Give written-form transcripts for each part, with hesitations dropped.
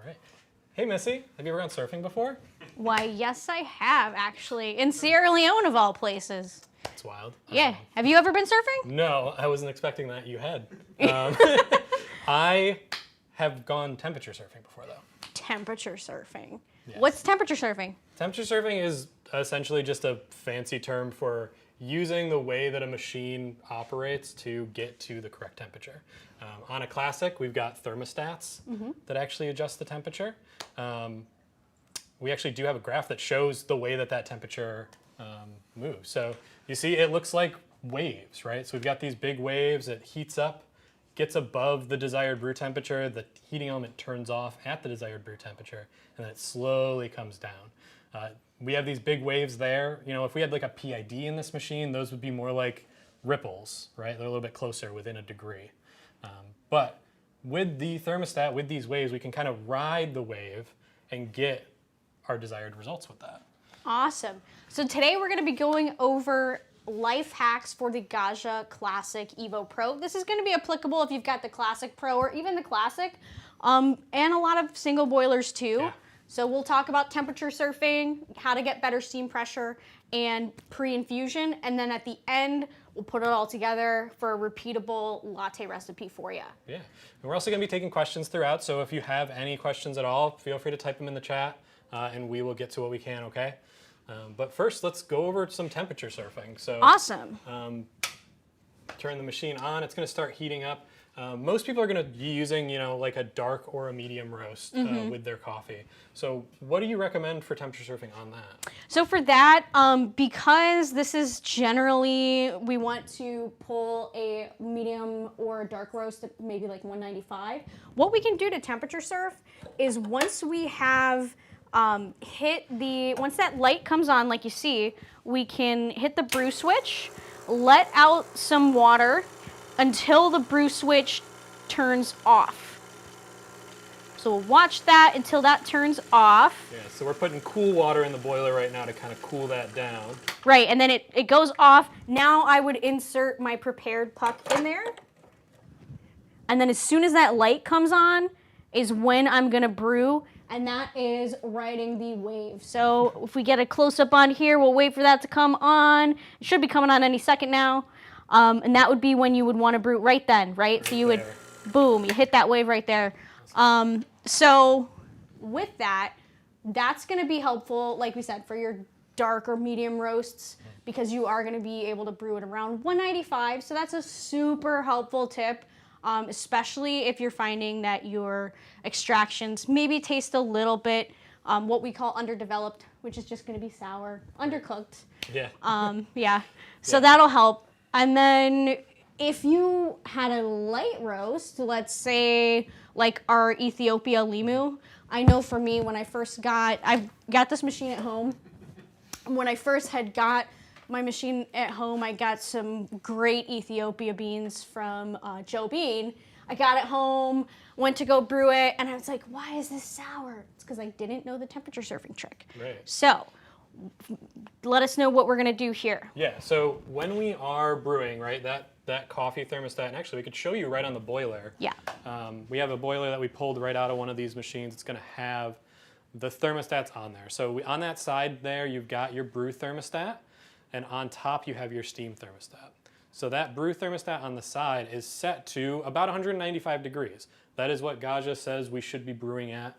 right. Hey, Missy, have you ever gone surfing before? Why, yes, I have, actually. In Sierra Leone, of all places. That's wild. Yeah. Have you ever been surfing? No, I wasn't expecting that you had. I have gone temperature surfing before, though. Temperature surfing. Yes. What's temperature surfing? Temperature surfing is essentially just a fancy term for using the way that a machine operates to get to the correct temperature. On a Classic, we've got thermostats that actually adjust the temperature. We actually do have a graph that shows the way that that temperature moves. So you see it looks like waves, right? So we've got these big waves, it heats up, gets above the desired brew temperature, the heating element turns off at the desired brew temperature, and then it slowly comes down. We have these big waves there. You know, if we had like a PID in this machine, those would be more like ripples, right? They're a little bit closer within a degree. But with the thermostat, with these waves, we can kind of ride the wave and get our desired results with that. Awesome. So today we're going to be going over life hacks for the Gaggia Classic Evo Pro. This is going to be applicable if you've got the Classic Pro or even the Classic, and a lot of single boilers too. Yeah. So we'll talk about temperature surfing, how to get better steam pressure, and pre-infusion, and then at the end, we'll put it all together for a repeatable latte recipe for you. Yeah, and we're also going to be taking questions throughout, so if you have any questions at all, feel free to type them in the chat, and we will get to what we can, okay? But first, let's go over some temperature surfing. So, awesome. Turn the machine on, it's going to start heating up. Most people are going to be using, you know, like a dark or a medium roast with their coffee. So what do you recommend for temperature surfing on that? So for that, because this is generally, we want to pull a medium or a dark roast at maybe like 195. What we can do to temperature surf is once we have once that light comes on, like you see, we can hit the brew switch, let out some water until the brew switch turns off. So we'll watch that until that turns off. Yeah, so we're putting cool water in the boiler right now to kind of cool that down. Right, and then it goes off. Now I would insert my prepared puck in there. And then as soon as that light comes on is when I'm gonna brew, and that is riding the wave. So if we get a close-up on here, we'll wait for that to come on. It should be coming on any second now. And that would be when you would want to brew right then, right? So you would, boom, you hit that wave right there. So with that, that's going to be helpful, like we said, for your dark or medium roasts, because you are going to be able to brew it around 195. So that's a super helpful tip, especially if you're finding that your extractions maybe taste a little bit what we call underdeveloped, which is just going to be sour, undercooked. Yeah. Yeah. So that'll help. And then if you had a light roast, let's say like our Ethiopia limu, I know for me when I first I've got this machine at home. When I first had got my machine at home, I got some great Ethiopia beans from Joe Bean. I got it home, went to go brew it, and I was like, why is this sour? It's because I didn't know the temperature surfing trick. Right. So let us know what we're gonna do here. Yeah, so when we are brewing, right, that coffee thermostat, and actually we could show you right on the boiler. Yeah. We have a boiler that we pulled right out of one of these machines. It's gonna have the thermostats on there. So on that side there, you've got your brew thermostat, and on top you have your steam thermostat. So that brew thermostat on the side is set to about 195 degrees. That is what Gaggia says we should be brewing at.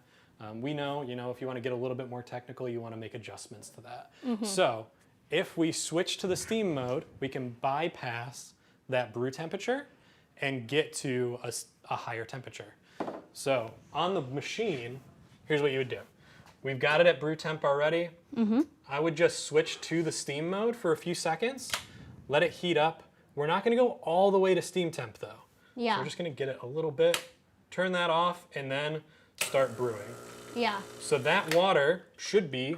We know, you know, if you want to get a little bit more technical, you want to make adjustments to that. So if we switch to the steam mode, we can bypass that brew temperature and get to a higher temperature. So on the machine, here's what you would do. We've got it at brew temp already. I would just switch to the steam mode for a few seconds, let it heat up. We're not going to go all the way to steam temp though. Yeah. So we're just going to get it a little bit, turn that off, and then start brewing. Yeah. So that water should be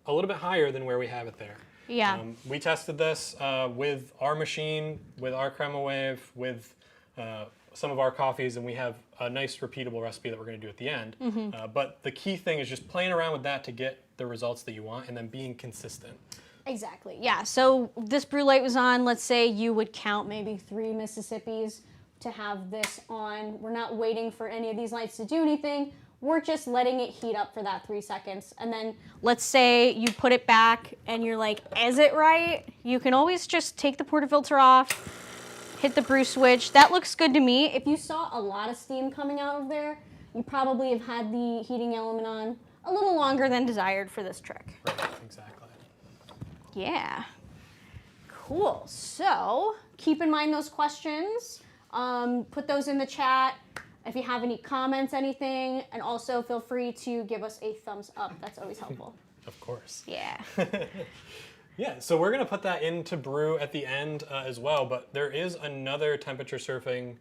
a little bit higher than where we have it there. Yeah. We tested this with our machine, with our crema wave, with some of our coffees, and we have a nice repeatable recipe that we're going to do at the end. But the key thing is just playing around with that to get the results that you want and then being consistent. Exactly, yeah. So this brew light was on. Let's say you would count maybe 3 Mississippis to have this on. We're not waiting for any of these lights to do anything. we're just letting it heat up for that 3 seconds. And then let's say you put it back and you're like, is it right? You can always just take the portafilter off, hit the brew switch. That looks good to me. If you saw a lot of steam coming out of there, you probably have had the heating element on a little longer than desired for this trick. Right, exactly. Yeah. Cool. So keep in mind those questions. Put those in the chat if you have any comments, anything, and also feel free to give us a thumbs up. That's always helpful. Of course. Yeah. Yeah, so we're going to put that into brew at the end as well, but there is another temperature surfing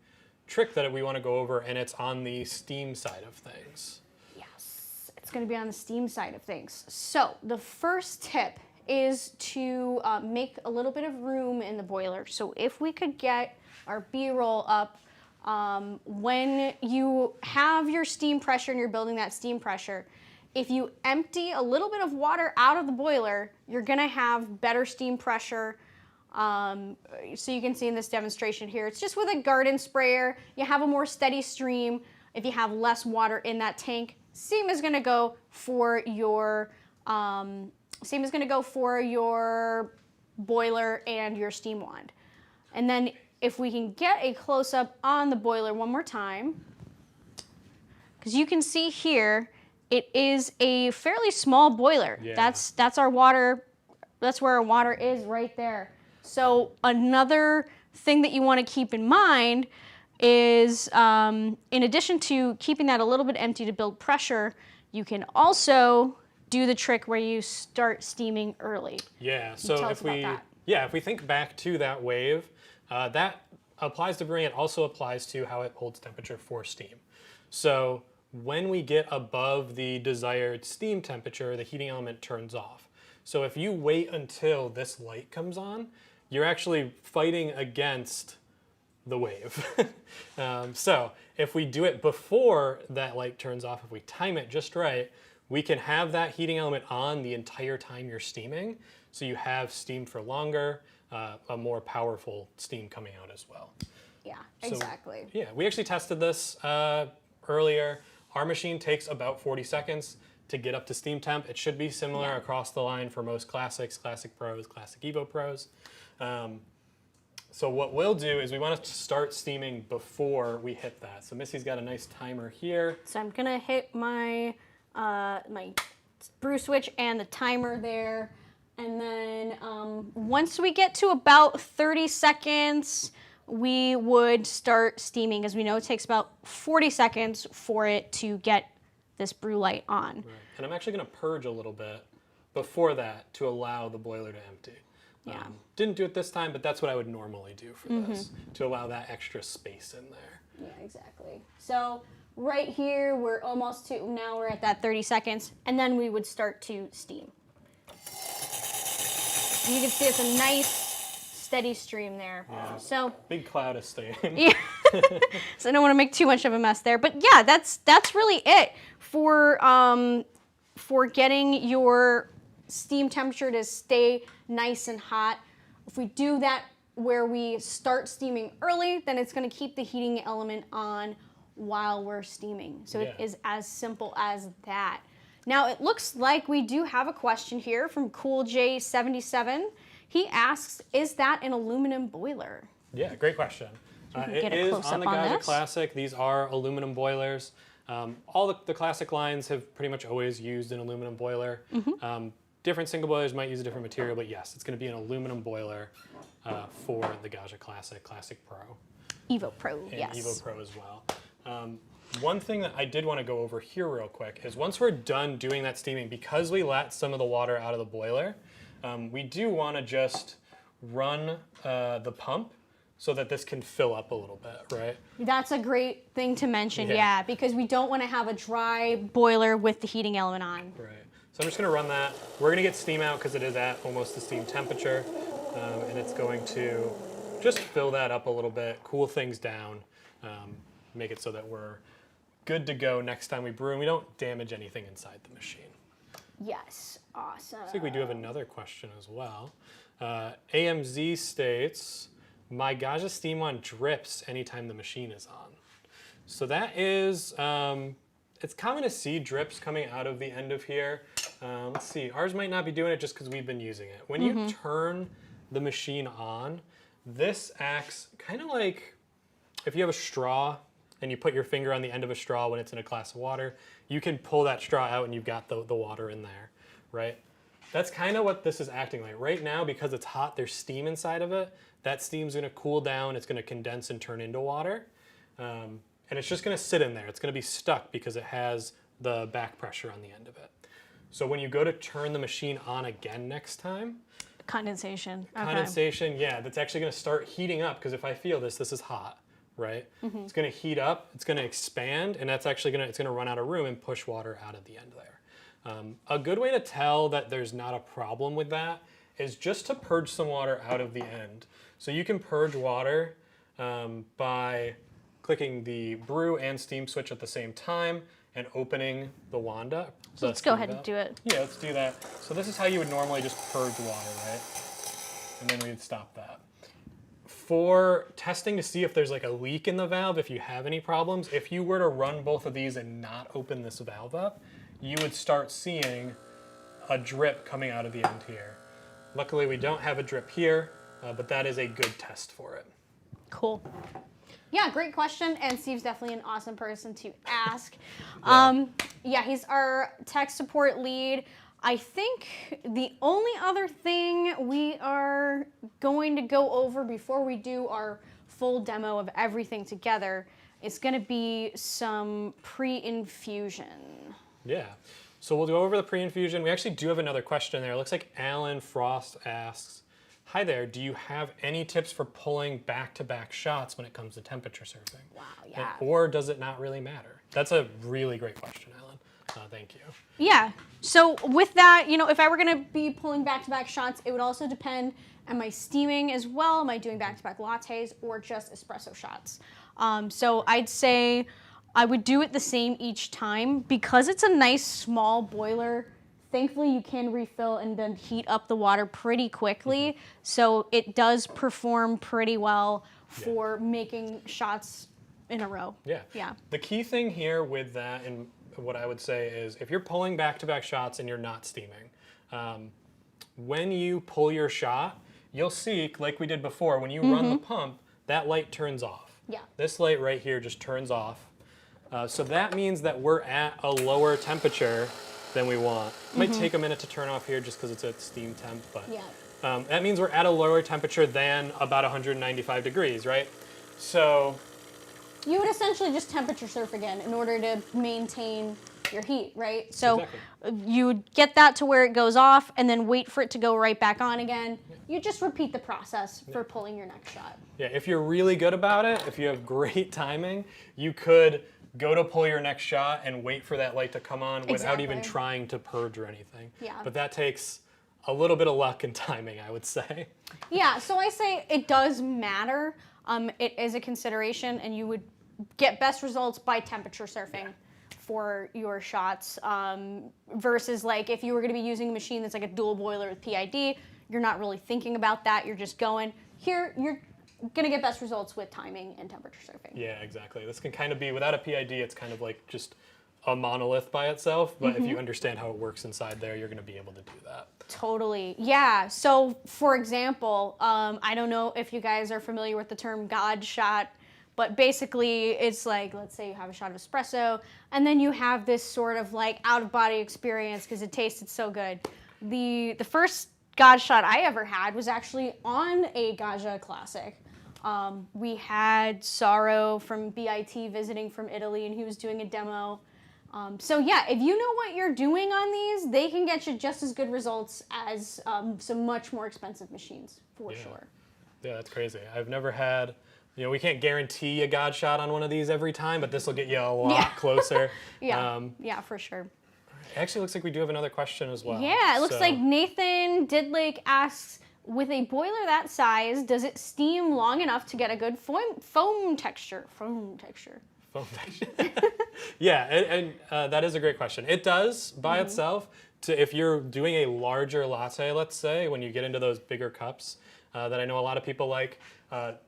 trick that we want to go over, and it's on the steam side of things. Yes, it's going to be on the steam side of things. So the first tip is to make a little bit of room in the boiler. So if we could get our B-roll up, when you have your steam pressure and you're building that steam pressure, if you empty a little bit of water out of the boiler, you're gonna have better steam pressure. So you can see in this demonstration here, it's just with a garden sprayer. You have a more steady stream. If you have less water in that tank, same is gonna go for your boiler and your steam wand. And then if we can get a close-up on the boiler one more time, because you can see here, it is a fairly small boiler. Yeah. That's our water. That's where our water is right there. So another thing that you want to keep in mind is, in addition to keeping that a little bit empty to build pressure, you can also do the trick where you start steaming early. Yeah. So tell us if we think back to that wave, that applies to brewing. It also applies to how it holds temperature for steam. So when we get above the desired steam temperature, the heating element turns off. So if you wait until this light comes on, you're actually fighting against the wave. So if we do it before that light turns off, if we time it just right, we can have that heating element on the entire time you're steaming. So you have steam for longer, a more powerful steam coming out as well. Yeah, exactly. So, yeah, we actually tested this earlier. Our machine takes about 40 seconds to get up to steam temp. It should be similar across the line for most classics, Classic Pros, Classic Evo Pros. So what we'll do is we want to start steaming before we hit that. So Missy's got a nice timer here. So I'm gonna hit my my brew switch and the timer there. And then once we get to about 30 seconds, we would start steaming. As we know, it takes about 40 seconds for it to get this brew light on. Right. And I'm actually going to purge a little bit before that to allow the boiler to empty. Yeah. Didn't do it this time, but that's what I would normally do for this, to allow that extra space in there. Yeah, exactly. So right here, we're almost to, now we're at that 30 seconds, and then we would start to steam. You can see it's a nice steady stream there. Yeah. So big cloud of steam. yeah. So I don't want to make too much of a mess there, but yeah, that's really it for getting your steam temperature to stay nice and hot. If we do that where we start steaming early, then it's going to keep the heating element on while we're steaming. So it is as simple as that. Now it looks like we do have a question here from CoolJ77. He asks, is that an aluminum boiler? Yeah, great question. It is on the Gaggia Classic. These are aluminum boilers. All the Classic lines have pretty much always used an aluminum boiler. Different single boilers might use a different material, but yes, it's going to be an aluminum boiler for the Gaggia Classic, Classic Pro. Evo Pro, and yes. Evo Pro as well. One thing that I did want to go over here real quick is once we're done doing that steaming, because we let some of the water out of the boiler, we do want to just run the pump so that this can fill up a little bit, right? That's a great thing to mention, yeah, because we don't want to have a dry boiler with the heating element on. Right. So I'm just going to run that. We're going to get steam out because it is at almost the steam temperature, and it's going to just fill that up a little bit, cool things down, make it so that we're good to go next time we brew and we don't damage anything inside the machine. Yes, awesome. I think we do have another question as well. AMZ states, my Gaggia steam wand drips anytime the machine is on. So that is it's common to see drips coming out of the end of here. Let's see, ours might not be doing it just because we've been using it. When you turn the machine on, this acts kind of like if you have a straw and you put your finger on the end of a straw when it's in a glass of water, you can pull that straw out and you've got the water in there, right? That's kind of what this is acting like. Right now, because it's hot, there's steam inside of it. That steam's gonna cool down, it's gonna condense and turn into water. And it's just gonna sit in there. It's gonna be stuck because it has the back pressure on the end of it. So when you go to turn the machine on again next time, Condensation. Okay. condensation, yeah, that's actually gonna start heating up because if I feel this is hot, right? It's gonna heat up, it's gonna expand, and that's actually it's gonna run out of room and push water out of the end there. A good way to tell that there's not a problem with that is just to purge some water out of the end. So you can purge water by clicking the brew and steam switch at the same time and opening the Wanda. So let's go ahead and do it. Yeah, let's do that. So this is how you would normally just purge water, right? And then we'd stop that. For testing to see if there's like a leak in the valve, if you have any problems, if you were to run both of these and not open this valve up, you would start seeing a drip coming out of the end here. Luckily, we don't have a drip here, but that is a good test for it. Cool. Yeah, great question, and Steve's definitely an awesome person to ask. Yeah, he's our tech support lead. I think the only other thing we are going to go over before we do our full demo of everything together is going to be some pre-infusion. Yeah, so we'll go over the pre-infusion. We actually do have another question there. It looks like Alan Frost asks, hi there, do you have any tips for pulling back-to-back shots when it comes to temperature surfing? Wow, yeah. Or does it not really matter? That's a really great question, Alan. Thank you. Yeah, so with that, you know, if I were gonna be pulling back-to-back shots, it would also depend, am I steaming as well? Am I doing back-to-back lattes or just espresso shots? So I'd say I would do it the same each time because it's a nice small boiler. Thankfully, you can refill and then heat up the water pretty quickly. So it does perform pretty well for making shots in a row. Yeah. The key thing here with that, and what I would say is if you're pulling back-to-back shots and you're not steaming, when you pull your shot, you'll see, like we did before, when you run the pump, that light turns off. Yeah. This light right here just turns off. So that means that we're at a lower temperature than we want. It might take a minute to turn off here just because it's at steam temp, but that means we're at a lower temperature than about 195 degrees, right? So you would essentially just temperature surf again in order to maintain your heat, right? So you would get that to where it goes off and then wait for it to go right back on again. You just repeat the process for pulling your next shot. Yeah, if you're really good about it, if you have great timing, you could go to pull your next shot and wait for that light to come on without even trying to purge or anything. Yeah. But that takes a little bit of luck and timing, I would say. Yeah, so I say it does matter. It is a consideration, and you would get best results by temperature surfing for your shots versus like if you were going to be using a machine that's like a dual boiler with PID, you're not really thinking about that. You're just going. Here, you're going to get best results with timing and temperature surfing. Yeah, exactly. This can kind of be, without a PID, it's kind of like just a monolith by itself, but if you understand how it works inside there, you're going to be able to do that. Totally. Yeah. So, for example, I don't know if you guys are familiar with the term God shot, but basically it's like, let's say you have a shot of espresso, and then you have this sort of like out-of-body experience because it tasted so good. The first God shot I ever had was actually on a Gaggia Classic. We had Sorrow from BIT visiting from Italy, and he was doing a demo. So yeah, if you know what you're doing on these, they can get you just as good results as some much more expensive machines, for sure. Yeah, that's crazy. I've never had, you know, we can't guarantee a God shot on one of these every time, but this will get you a lot closer. Yeah, for sure. It actually looks like we do have another question as well. Yeah, it looks like Nathan Didlake asks, with a boiler that size, does it steam long enough to get a good foam texture? Foam texture. Yeah, and that is a great question. It does by itself. If you're doing a larger latte, let's say, when you get into those bigger cups that I know a lot of people like,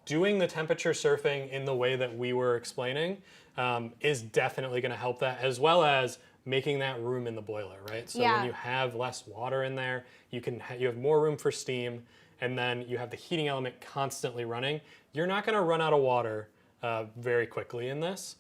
doing the temperature surfing in the way that we were explaining is definitely going to help that, as well as making that room in the boiler, right? So when you have less water in there, you have more room for steam, and then you have the heating element constantly running. You're not going to run out of water very quickly in this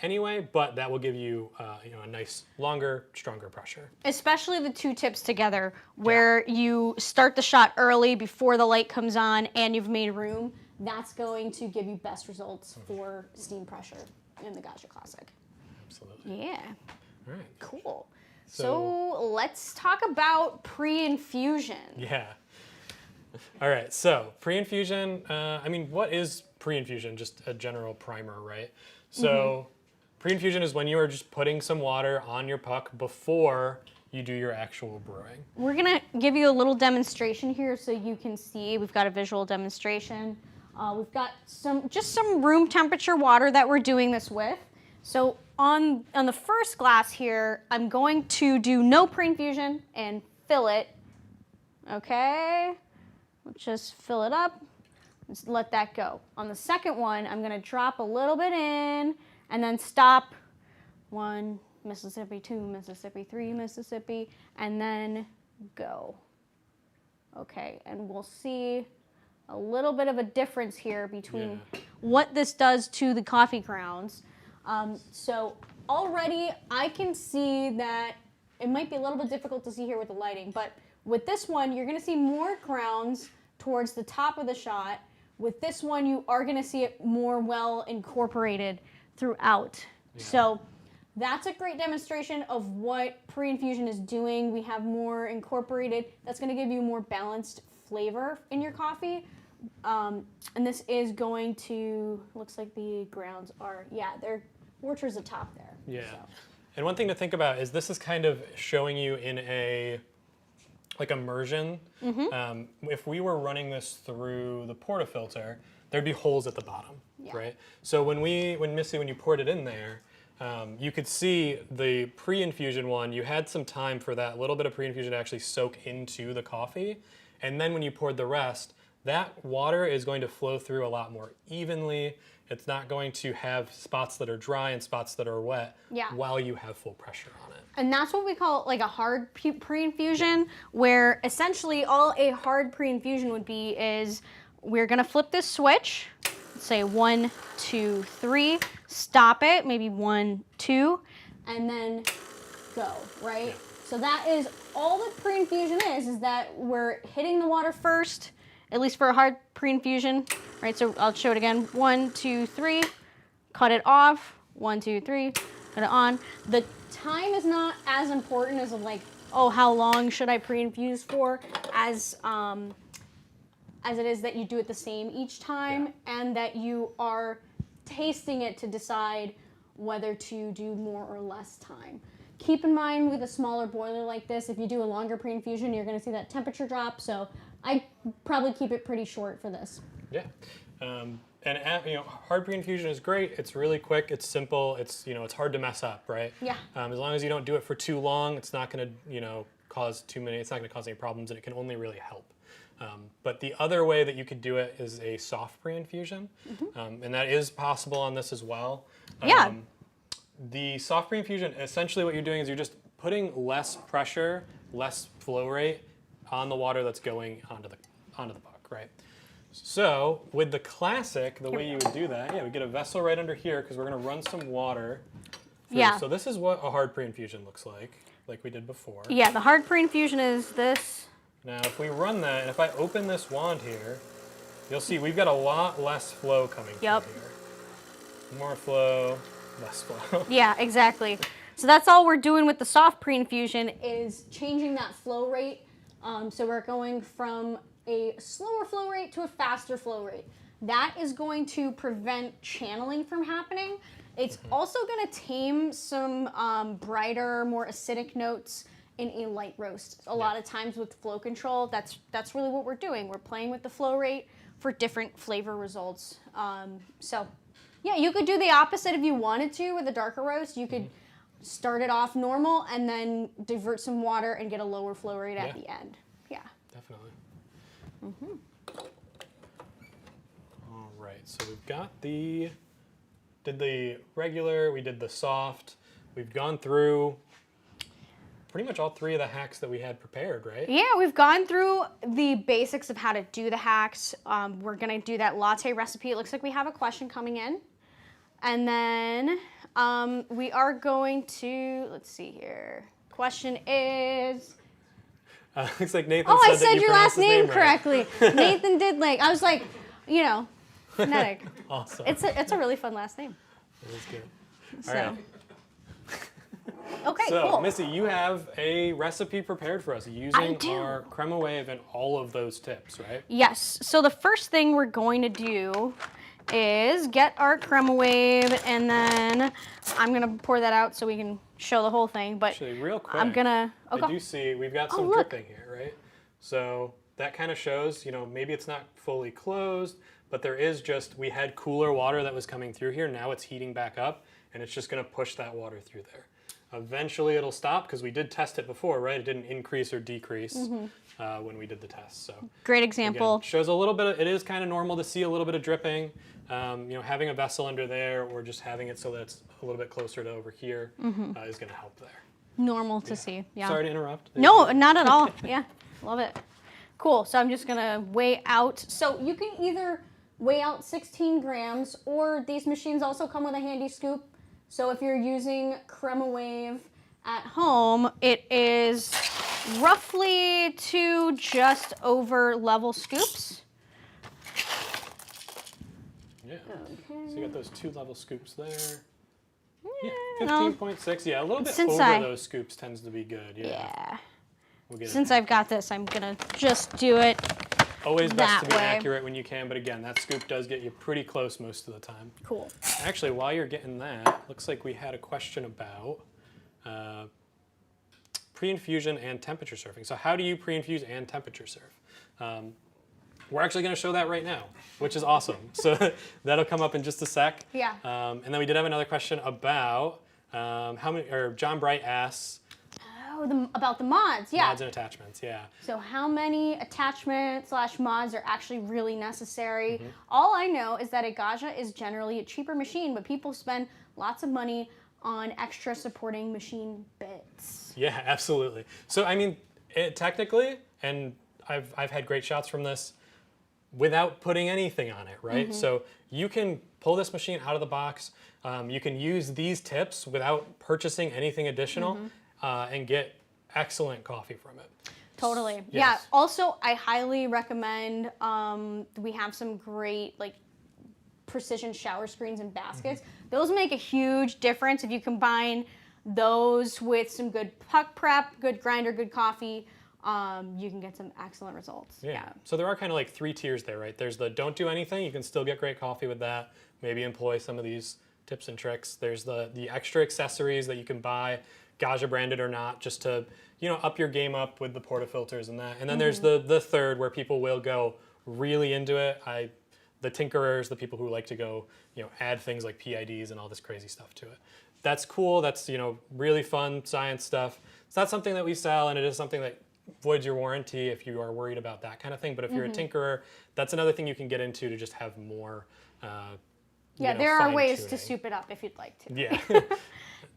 anyway, but that will give you, a nice, longer, stronger pressure. Especially the two tips together, where you start the shot early before the light comes on and you've made room. That's going to give you best results for steam pressure in the Gaggia Classic. Absolutely. Yeah. All right. Cool. So let's talk about pre-infusion. Yeah. All right. So pre-infusion, what is pre-infusion? Just a general primer, right? So pre-infusion is when you are just putting some water on your puck before you do your actual brewing. We're gonna give you a little demonstration here so you can see. We've got a visual demonstration. We've got some room temperature water that we're doing this with. So on the first glass here, I'm going to do no pre-infusion and fill it. Okay, let's just fill it up. Just let that go. On the second one, I'm gonna drop a little bit in and then stop. 1 Mississippi, 2 Mississippi, 3 Mississippi, and then go. Okay, and we'll see a little bit of a difference here between what this does to the coffee grounds. So already I can see that it might be a little bit difficult to see here with the lighting, but with this one, you're gonna see more grounds towards the top of the shot. With this one, you are gonna see it more well incorporated throughout. Yeah. So that's a great demonstration of what pre-infusion is doing. We have more incorporated. That's gonna give you more balanced flavor in your coffee. And this is going to, looks like the grounds are, they're more towards the top there. Yeah. So. And one thing to think about is this is kind of showing you in like immersion. If we were running this through the portafilter, there'd be holes at the bottom, right? So when Missy, when you poured it in there, you could see the pre-infusion one, you had some time for that little bit of pre-infusion to actually soak into the coffee. And then when you poured the rest, that water is going to flow through a lot more evenly. It's not going to have spots that are dry and spots that are wet while you have full pressure on it. And that's what we call like a hard pre-infusion, where essentially all a hard pre-infusion would be is we're gonna flip this switch, say 1, 2, 3, stop it, maybe 1, 2, and then go, right? Yeah. So that is all that pre-infusion is that we're hitting the water first, at least for a hard pre-infusion, right? So I'll show it again. 1, 2, 3, cut it off. 1, 2, 3, cut it on. The time is not as important as like, oh, how long should I pre-infuse for, as it is that you do it the same each time, and that you are tasting it to decide whether to do more or less time. Keep in mind with a smaller boiler like this, if you do a longer pre-infusion, you're gonna see that temperature drop, so I probably keep it pretty short for this. Yeah, hard pre-infusion is great. It's really quick. It's simple. It's it's hard to mess up, right? Yeah. As long as you don't do it for too long, it's not going to cause too many. It's not going to cause any problems, and it can only really help. But the other way that you could do it is a soft pre-infusion, and that is possible on this as well. The soft pre-infusion, essentially, what you're doing is you're just putting less pressure, less flow rate on the water that's going onto the puck, right? So with the Classic, the way you would do that, we get a vessel right under here because we're going to run some water through. Yeah. So this is what a hard pre-infusion looks like we did before. Yeah, the hard pre-infusion is this. Now if we run that, and if I open this wand here, you'll see we've got a lot less flow coming through here. More flow, less flow. Yeah, exactly. So that's all we're doing with the soft pre-infusion is changing that flow rate. So we're going from a slower flow rate to a faster flow rate. That is going to prevent channeling from happening. It's also going to tame some brighter, more acidic notes in a light roast. A lot of times with flow control, that's really what we're doing. We're playing with the flow rate for different flavor results. So yeah, you could do the opposite if you wanted to with a darker roast. You could start it off normal and then divert some water and get a lower flow rate at the end. Yeah. Definitely. All right, so we've got the did the regular, we did the soft. We've gone through pretty much all 3 of the hacks that we had prepared, right? Yeah, we've gone through the basics of how to do the hacks. We're gonna do that latte recipe. It looks like we have a question coming in. And then we are going to, let's see here. Question is... Looks like Nathan Oh, said I that said you your last pronounced his name right. correctly. Nathan did like, I was like, you know, phonetic. Awesome. It's a really fun last name. That was good. So. All right. Okay, So, cool. Missy, you have a recipe prepared for us using our crema wave and all of those tips, right? Yes. So the first thing we're going to do is get our crema wave, and then I'm gonna pour that out so we can show the whole thing. But Actually, real quick, I'm gonna. I do see we've got some look. dripping here, right? So that kind of shows, you know, maybe it's not fully closed, but there is just, we had cooler water that was coming through here. Now it's heating back up, and it's just gonna push that water through there. Eventually it'll stop because we did test it before, right? It didn't increase or decrease when we did the test. So Great example. again, shows a little bit of, it is kind of normal to see a little bit of dripping. You know, having a vessel under there or just having it so that it's a little bit closer to over here is going to help there. Normal to see. Yeah. Sorry to interrupt. No, not at all. Yeah, love it. Cool. So I'm just gonna weigh out. So you can either weigh out 16 grams, or these machines also come with a handy scoop. So if you're using crema wave at home, it is roughly 2 just over level scoops. Yeah. So you got those 2 level scoops there. Yeah, no. 15.6. Yeah, a little bit Since over those scoops tends to be good. Yeah. Yeah. We'll get it. Since I've got this, I'm gonna just do it. Always best to be that way. accurate when you can, but again, that scoop does get you pretty close most of the time. Cool. Actually, while you're getting that, looks like we had a question about pre-infusion and temperature surfing. So how do you pre-infuse and temperature surf? We're actually going to show that right now, which is awesome. So that'll come up in just a sec. Yeah. And then we did have another question about how many, or John Bright asks, About the mods, yeah. mods and attachments, yeah. So how many attachments / mods are actually really necessary? All I know is that a Gaggia is generally a cheaper machine, but people spend lots of money on extra supporting machine bits. Yeah, absolutely. So I mean, technically, and I've had great shots from this without putting anything on it, right? So you can pull this machine out of the box. You can use these tips without purchasing anything additional and get excellent coffee from it. Totally. Yes. Yeah. Also, I highly recommend. We have some great like precision shower screens and baskets. Those make a huge difference if you combine those with some good puck prep, good grinder, good coffee. You can get some excellent results. Yeah. So there are kind of like 3 tiers there, right? There's the don't do anything. You can still get great coffee with that. Maybe employ some of these tips and tricks. There's the extra accessories that you can buy, Gaggia branded or not, just to, you know, up your game up with the portafilters and that. And then there's the third where people will go really into it. The tinkerers, the people who like to go, you know, add things like PIDs and all this crazy stuff to it. That's cool. That's, you know, really fun science stuff. It's not something that we sell, and it is something that voids your warranty if you are worried about that kind of thing. But if you're a tinkerer, that's another thing you can get into to just have more. Yeah, there are ways to soup it up if you'd like to. Yeah.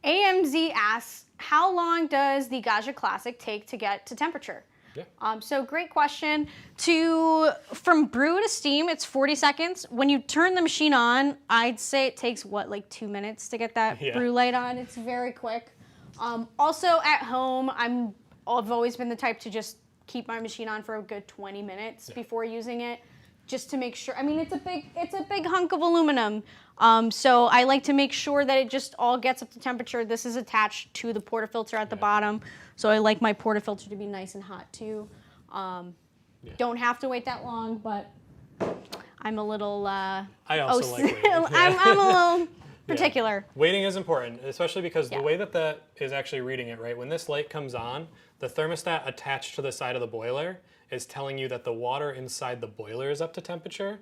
AMZ asks, how long does the Gaggia Classic take to get to temperature? Yeah. So great question. From brew to steam, it's 40 seconds. When you turn the machine on, I'd say it takes, like 2 minutes to get that brew light on. It's very quick. Also at home, I've always been the type to just keep my machine on for a good 20 minutes before using it, just to make sure. I mean, it's a big hunk of aluminum. So I like to make sure that it just all gets up to temperature. This is attached to the portafilter at the bottom. So I like my portafilter to be nice and hot too. Don't have to wait that long, but I'm a little. I also like waiting. I'm a little particular. Yeah. Waiting is important, especially because the way that is actually reading it, right? When this light comes on, the thermostat attached to the side of the boiler is telling you that the water inside the boiler is up to temperature.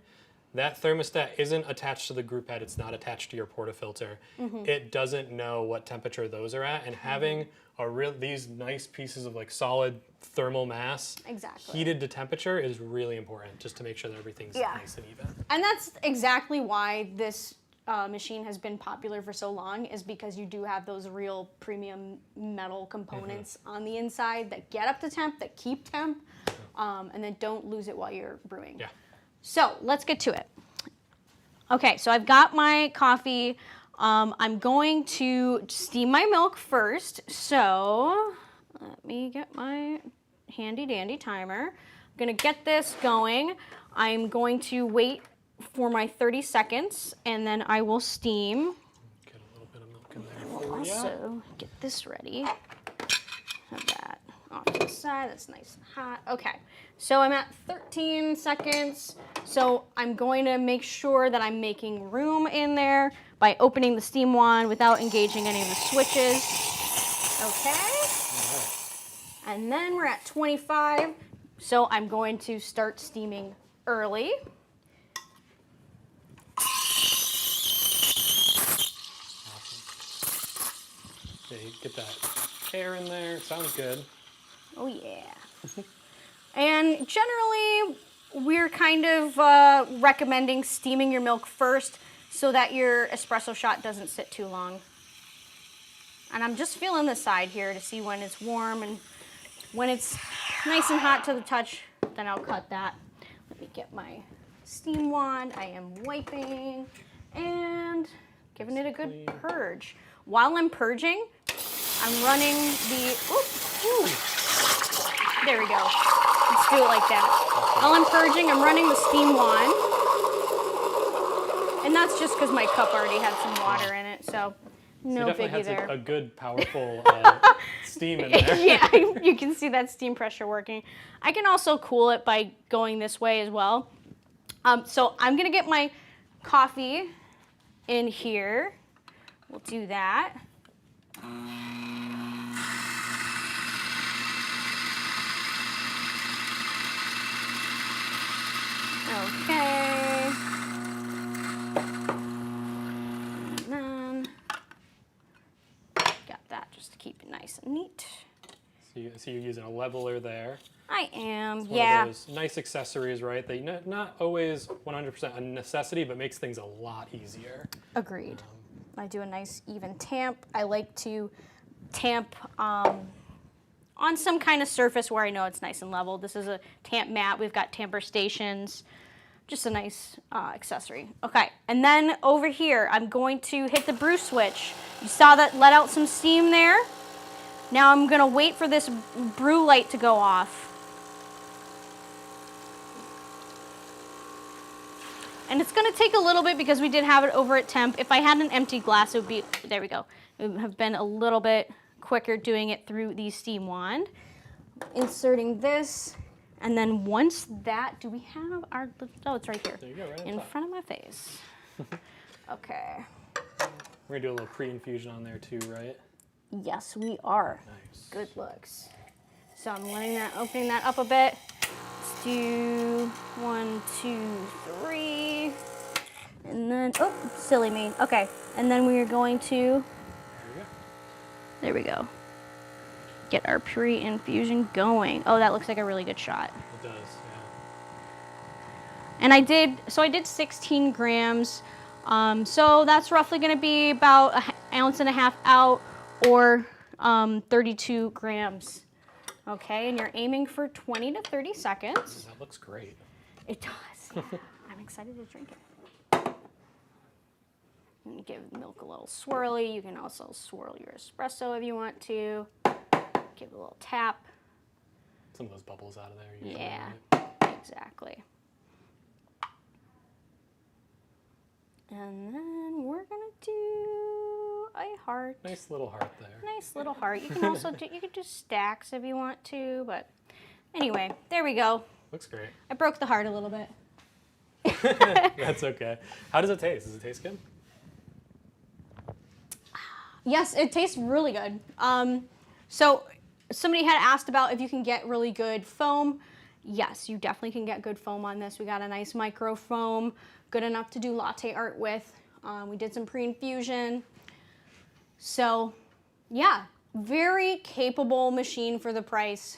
That thermostat isn't attached to the group head. It's not attached to your portafilter. It doesn't know what temperature those are at, and having these nice pieces of like solid thermal mass heated to temperature is really important, just to make sure that everything's nice and even. And that's exactly why this machine has been popular for so long is because you do have those real premium metal components on the inside that get up to temp, that keep temp, and then don't lose it while you're brewing. Yeah. So let's get to it. Okay, so I've got my coffee. I'm going to steam my milk first. So let me get my handy dandy timer. I'm gonna get this going. I'm going to wait for my 30 seconds and then I will steam. Get a little bit of milk in there We'll for you. also get this ready. Have that off to the side. That's nice and hot. Okay, so I'm at 13 seconds. So I'm going to make sure that I'm making room in there by opening the steam wand without engaging any of the switches. Okay. And then we're at 25. So I'm going to start steaming early. Okay, get that air in there. Sounds good. Oh yeah. And generally, we're kind of recommending steaming your milk first so that your espresso shot doesn't sit too long. And I'm just feeling the side here to see when it's warm, and when it's nice and hot to the touch, then I'll cut that. Let me get my steam wand. I am wiping and giving it a good purge. While I'm purging, I'm running the, there we go. Let's do it like that. While I'm purging, I'm running the steam wand. And that's just because my cup already had some water in it, so no biggie there. A good, powerful steam in there. Yeah, you can see that steam pressure working. I can also cool it by going this way as well. So I'm gonna get my coffee in here. We'll do that. Okay. And then got that just to keep it nice and neat. So you're using a leveler there. I am, It's yeah. one of those nice accessories, right? That not always 100% a necessity, but makes things a lot easier. Agreed. I do a nice even tamp. I like to tamp on some kind of surface where I know it's nice and level. This is a tamp mat. We've got tamper stations. Just a nice accessory. Okay, and then over here, I'm going to hit the brew switch. You saw that let out some steam there? Now I'm gonna wait for this brew light to go off. And it's gonna take a little bit because we did have it over at temp. If I had an empty glass, it would be, there we go. It would have been a little bit quicker doing it through the steam wand. Inserting this, and then once that, do we have our, oh, it's right here. There you go, right on in top. front of my face. Okay. We're gonna do a little pre-infusion on there too, right? Yes, we are. Nice. Good looks. So I'm opening that up a bit. Let's do 1, 2, 3. And then, oh, silly me. Okay, and then we are going to, there we go. Get our pre-infusion going. Oh, that looks like a really good shot. It does, yeah. And I did 16 grams. So that's roughly gonna be about an ounce and a half out, or 32 grams. Okay, and you're aiming for 20 to 30 seconds. That looks great. It does, yeah. I'm excited to drink it. And give the milk a little swirly. You can also swirl your espresso if you want to. Give it a little tap. Some of those bubbles out of there. Usually, Yeah, right? exactly. And then we're gonna do a heart. Nice little heart there. Nice little heart. You can also do, you could do stacks if you want to, but anyway, there we go. Looks great. I broke the heart a little bit. That's okay. How does it taste? Does it taste good? Yes, it tastes really good. So somebody had asked about if you can get really good foam. Yes, you definitely can get good foam on this. We got a nice micro foam, good enough to do latte art with. We did some pre-infusion. So yeah, very capable machine for the price,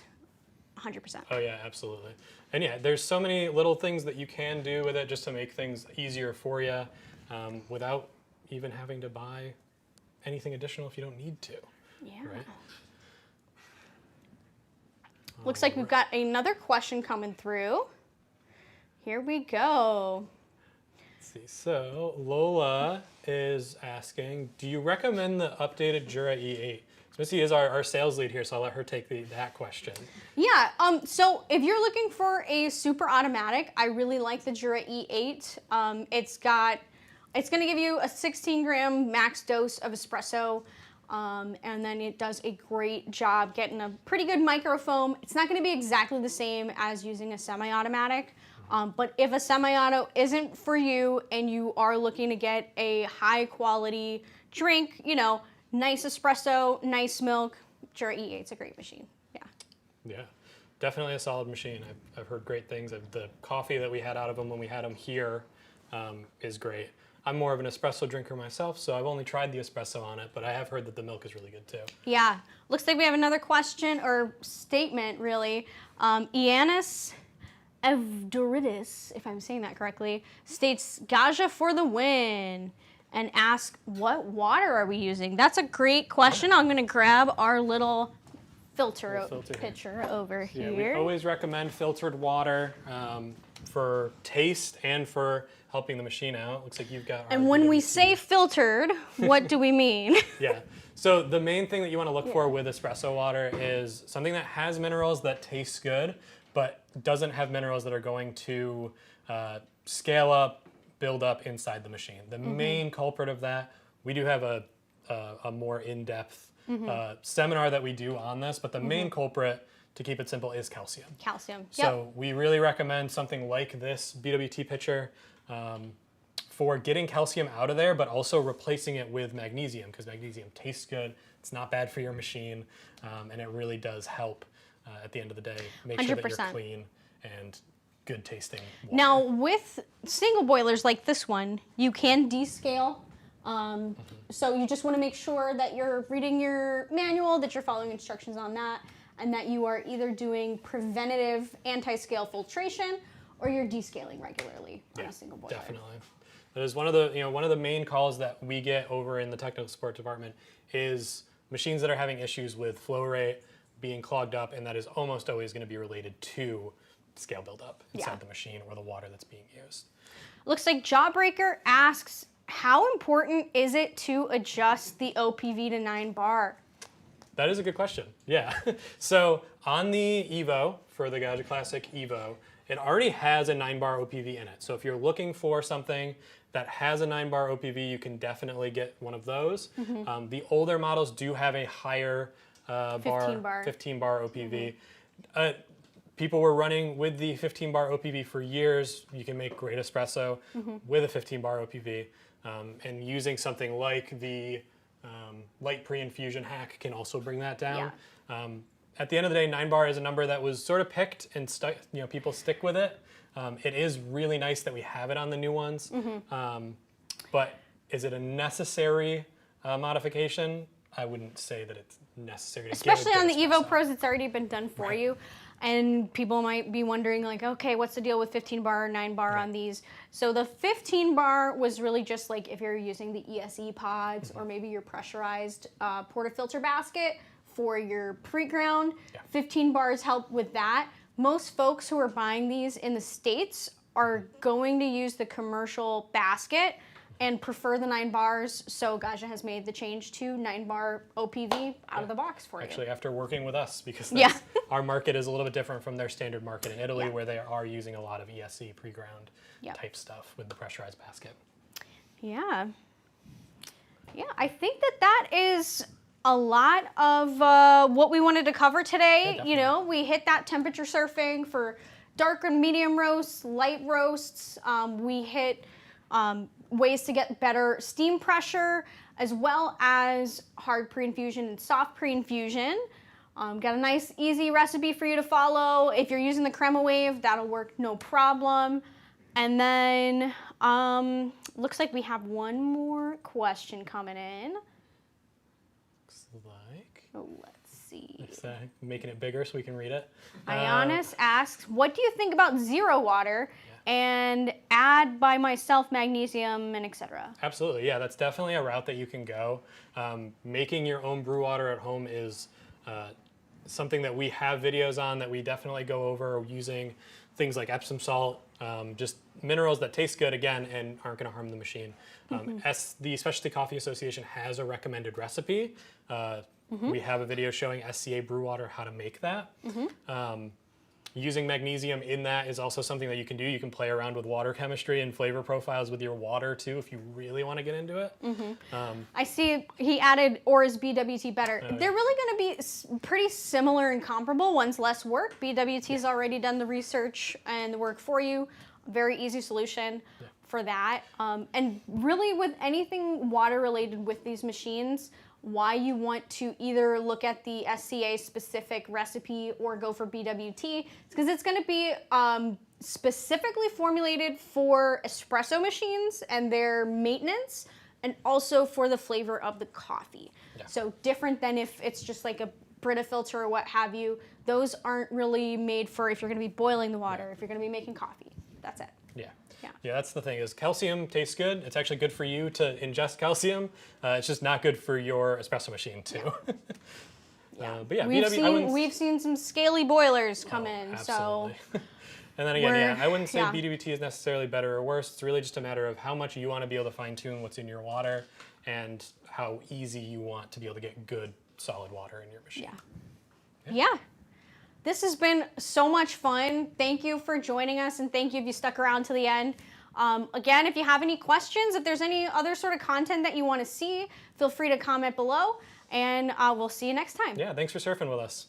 100%. Oh yeah, absolutely. And yeah, there's so many little things that you can do with it just to make things easier for you without even having to buy anything additional if you don't need to. Yeah. Right? Looks like we've got another question coming through. Here we go. Let's see. So Lola is asking, do you recommend the updated Jura E8? So Missy is our sales lead here, so I'll let her take that question. Yeah, so if you're looking for a super automatic, I really like the Jura E8. It's going to give you a 16-gram max dose of espresso, and then it does a great job getting a pretty good microfoam. It's not going to be exactly the same as using a semi-automatic, but if a semi-auto isn't for you and you are looking to get a high-quality drink, you know, nice espresso, nice milk, Jura E8's a great machine. Yeah. Yeah, definitely a solid machine. I've heard great things. The coffee that we had out of them when we had them here is great. I'm more of an espresso drinker myself, so I've only tried the espresso on it, but I have heard that the milk is really good too. Yeah. Looks like we have another question or statement, really. Ianis Evdoridis, if I'm saying that correctly, states Gaggia for the win and asks, what water are we using? That's a great question. I'm going to grab our little filter pitcher over here. Yeah, we always recommend filtered water for taste and for helping the machine out. Looks like you've got. And when we say filtered, what do we mean? Yeah. So the main thing that you want to look for with espresso water is something that has minerals that tastes good, but doesn't have minerals that are going to scale up, build up inside the machine. The main culprit of that, we do have a more in-depth seminar that we do on this, but the main culprit, to keep it simple, is calcium. Calcium. So we really recommend something like this BWT pitcher for getting calcium out of there, but also replacing it with magnesium, because magnesium tastes good, it's not bad for your machine, and it really does help at the end of the day make sure that 100%. you're clean and good tasting water. Now, with single boilers like this one, you can descale. So you just want to make sure that you're reading your manual, that you're following instructions on that, and that you are either doing preventative anti-scale filtration or you're descaling regularly on a single boiler. Definitely. That is one of the main calls that we get over in the technical support department is machines that are having issues with flow rate being clogged up, and that is almost always going to be related to scale buildup inside the machine or the water that's being used. Looks like Jawbreaker asks, how important is it to adjust the OPV to 9 bar? That is a good question. Yeah. So on the Evo, for the Gaggia Classic Evo, it already has a 9 bar OPV in it. So if you're looking for something that has a 9 bar OPV, you can definitely get one of those. The older models do have a higher 15 bar OPV. People were running with the 15 bar OPV for years. You can make great espresso with a 15 bar OPV. And using something like the light pre-infusion hack can also bring that down. At the end of the day, 9 bar is a number that was sort of picked and people stick with it. It is really nice that we have it on the new ones. But is it a necessary modification? I wouldn't say that it's necessary to Especially get on a the good Evo espresso. Pros, it's already been done for you. And people might be wondering, like, okay, what's the deal with 15 bar or 9 bar on these? So the 15 bar was really just like if you're using the ESE pods or maybe your pressurized portafilter basket for your pre-ground. 15 bars help with that. Most folks who are buying these in the States are going to use the commercial basket and prefer the 9 bars, so Gaggia has made the change to 9 bar OPV out of the box for you. Actually, after working with us, because our market is a little bit different from their standard market in Italy, where they are using a lot of ESC pre-ground type stuff with the pressurized basket. Yeah, I think that is a lot of what we wanted to cover today. We hit that temperature surfing for dark and medium roasts, light roasts. We hit ways to get better steam pressure, as well as hard pre-infusion and soft pre-infusion. Got a nice, easy recipe for you to follow. If you're using the Crema Wave, that'll work no problem. And then, looks like we have one more question coming in. Looks like. Oh, let's see. I So making it bigger so we can read it. Ionis asks, what do you think about zero water and add by myself magnesium and etc.? Absolutely, yeah, that's definitely a route that you can go. Making your own brew water at home is something that we have videos on that we definitely go over, using things like Epsom salt, just minerals that taste good again and aren't going to harm the machine. The Specialty Coffee Association has a recommended recipe. We have a video showing SCA brew water, how to make that. Using magnesium in that is also something that you can do. You can play around with water chemistry and flavor profiles with your water too, if you really want to get into it. I see he added, or is BWT better? They're really going to be pretty similar and comparable. One's less work. BWT's already done the research and the work for you. Very easy solution for that. And really with anything water related with these machines, why you want to either look at the SCA specific recipe or go for BWT, it's because it's going to be specifically formulated for espresso machines and their maintenance, and also for the flavor of the coffee. So different than if it's just like a Brita filter or what have you. Those aren't really made for if you're going to be boiling the water, if you're going to be making coffee. That's it. Yeah, that's the thing, is calcium tastes good. It's actually good for you to ingest calcium. It's just not good for your espresso machine too. But yeah, we've seen some scaly boilers come in. Absolutely. So and then again, I wouldn't say BWT is necessarily better or worse. It's really just a matter of how much you want to be able to fine tune what's in your water and how easy you want to be able to get good solid water in your machine. Yeah. This has been so much fun. Thank you for joining us, and thank you if you stuck around to the end. Again, if you have any questions, if there's any other sort of content that you want to see, feel free to comment below, and we'll see you next time. Yeah, thanks for surfing with us.